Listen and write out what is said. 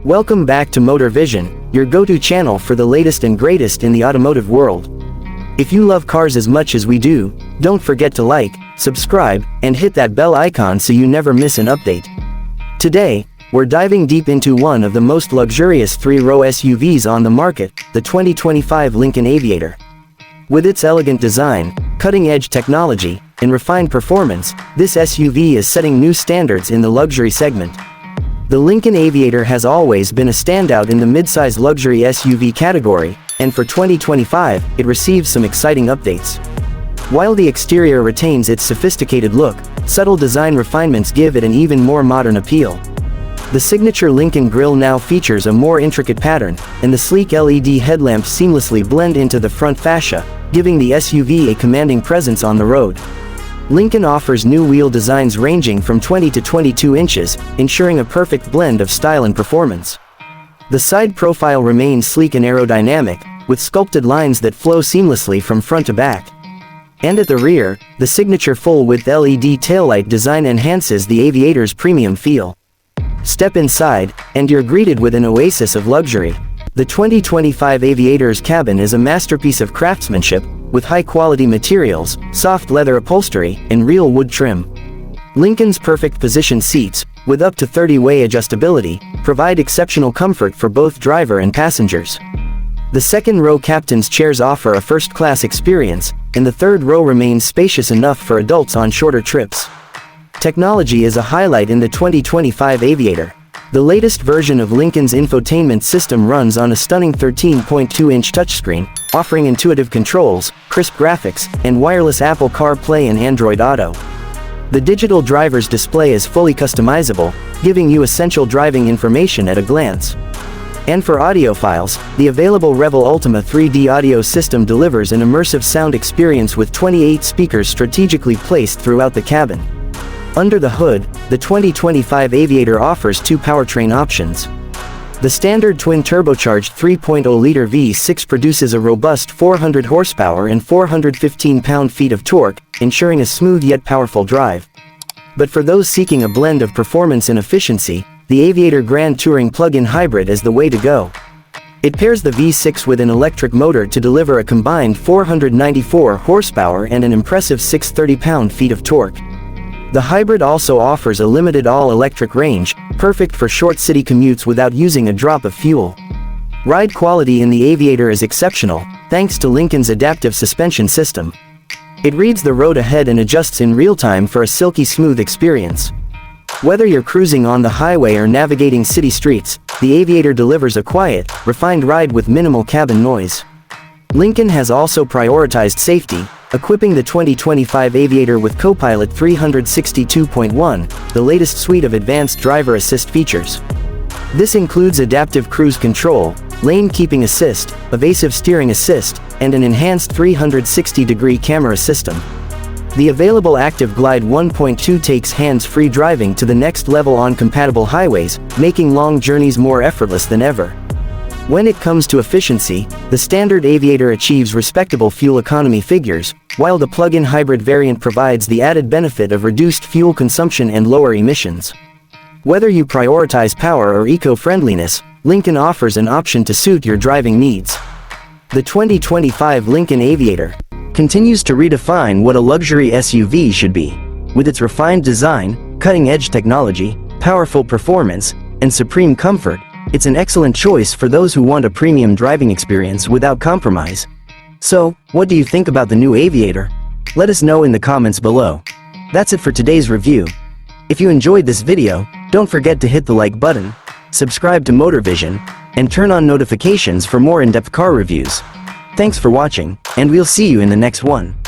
Welcome back to Motor Vision, your go-to channel for the latest and greatest in the automotive world. If you love cars as much as we do, don't forget to like, subscribe, and hit that bell icon so you never miss an update. Today, we're diving deep into one of the most luxurious three-row SUVs on the market, the 2025 Lincoln Aviator. With its elegant design, cutting-edge technology, and refined performance, this SUV is setting new standards in the luxury segment. The Lincoln Aviator has always been a standout in the midsize luxury SUV category, and for 2025, it receives some exciting updates. While the exterior retains its sophisticated look, subtle design refinements give it an even more modern appeal. The signature Lincoln grille now features a more intricate pattern, and the sleek LED headlamps seamlessly blend into the front fascia, giving the SUV a commanding presence on the road. Lincoln offers new wheel designs ranging from 20 to 22 inches, ensuring a perfect blend of style and performance. The side profile remains sleek and aerodynamic, with sculpted lines that flow seamlessly from front to back. And at the rear, the signature full-width LED taillight design enhances the Aviator's premium feel. Step inside, and you're greeted with an oasis of luxury. The 2025 Aviator's cabin is a masterpiece of craftsmanship, with high-quality materials, soft leather upholstery, and real wood trim. Lincoln's perfect position seats, with up to 30-way adjustability, provide exceptional comfort for both driver and passengers. The second-row captain's chairs offer a first-class experience, and the third row remains spacious enough for adults on shorter trips. Technology is a highlight in the 2025 Aviator. The latest version of Lincoln's infotainment system runs on a stunning 13.2-inch touchscreen, offering intuitive controls, crisp graphics, and wireless Apple CarPlay and Android Auto. The digital driver's display is fully customizable, giving you essential driving information at a glance. And for audiophiles, the available Revel Ultima 3D audio system delivers an immersive sound experience with 28 speakers strategically placed throughout the cabin. Under the hood, the 2025 Aviator offers two powertrain options. The standard twin-turbocharged 3.0-liter V6 produces a robust 400 horsepower and 415 pound-feet of torque, ensuring a smooth yet powerful drive. But for those seeking a blend of performance and efficiency, the Aviator Grand Touring plug-in hybrid is the way to go. It pairs the V6 with an electric motor to deliver a combined 494 horsepower and an impressive 630 pound-feet of torque. The hybrid also offers a limited all-electric range, perfect for short city commutes without using a drop of fuel. Ride quality in the Aviator is exceptional, thanks to Lincoln's adaptive suspension system. It reads the road ahead and adjusts in real time for a silky smooth experience. Whether you're cruising on the highway or navigating city streets, the Aviator delivers a quiet, refined ride with minimal cabin noise. Lincoln has also prioritized safety, equipping the 2025 Aviator with Copilot 362.1, the latest suite of advanced driver assist features. This includes adaptive cruise control, lane keeping assist, evasive steering assist, and an enhanced 360-degree camera system. The available Active Glide 1.2 takes hands-free driving to the next level on compatible highways, making long journeys more effortless than ever. When it comes to efficiency, the standard Aviator achieves respectable fuel economy figures, while the plug-in hybrid variant provides the added benefit of reduced fuel consumption and lower emissions. Whether you prioritize power or eco-friendliness, Lincoln offers an option to suit your driving needs. The 2025 Lincoln Aviator continues to redefine what a luxury SUV should be. With its refined design, cutting-edge technology, powerful performance, and supreme comfort, it's an excellent choice for those who want a premium driving experience without compromise. So, what do you think about the new Aviator? Let us know in the comments below. That's it for today's review. If you enjoyed this video, don't forget to hit the like button, subscribe to Motor Vision, and turn on notifications for more in-depth car reviews. Thanks for watching, and we'll see you in the next one.